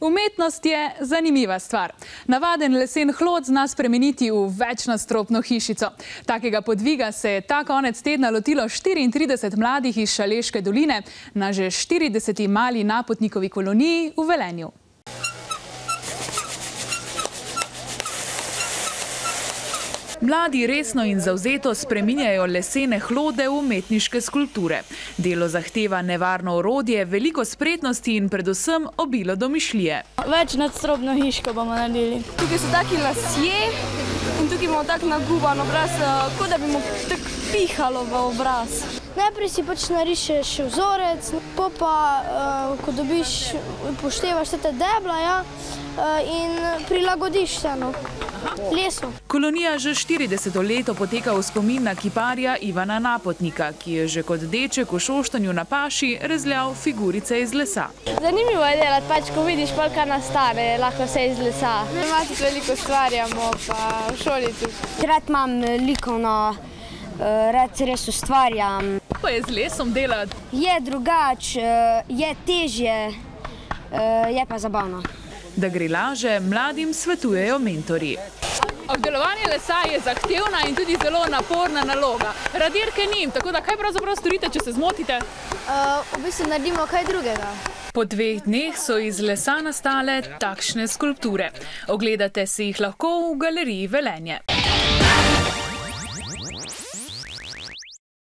Umetnost je zanimiva stvar. Navaden lesen hlod zna spremeniti v večnadstropno hišico. Takega podviga se je ta konec tedna lotilo 34 mladih iz Šaleške doline na že 40. mali napotnikovi koloniji v Velenju. Mladi resno in zavzeto spreminjajo lesene hlode v umetniške skulpture. Delo zahteva nevarno orodje, veliko spretnosti in predvsem obilo domišljije. Večnadstropno hiško bomo naredili. Tukaj so taki lasje in tukaj imamo tak naguban obraz, kot da bi mu tak pihalo v obraz. Najprej si pač narišeš vzorec, pa ko dobiš, upoštevaš te debla in prilagodiš se lesu. Kolonija že 40. leto poteka v spomin na kiparja Ivana Napotnika, ki je že kot deček v Šoštanju na paši rezljal figurice iz lesa. Zanimivo je delati, pač ko vidiš, kaj nastane, lahko vse iz lesa. Mi tudi veliko ustvarjamo, pa v šoli tudi. Rad imam likovno, rad res ustvarjam. Pa je z lesom delati? Je drugače, je težje, je pa zabavno. Da gre laže, mladim svetujejo mentorji. Obdelovanje lesa je zahtevna in tudi zelo naporna naloga. Radirke ni, tako da kaj pravzaprav storite, če se zmotite? V bistvu naredimo kaj drugega. Po 2 dneh so iz lesa nastale takšne skulpture. Ogledate si jih lahko v galeriji Velenje.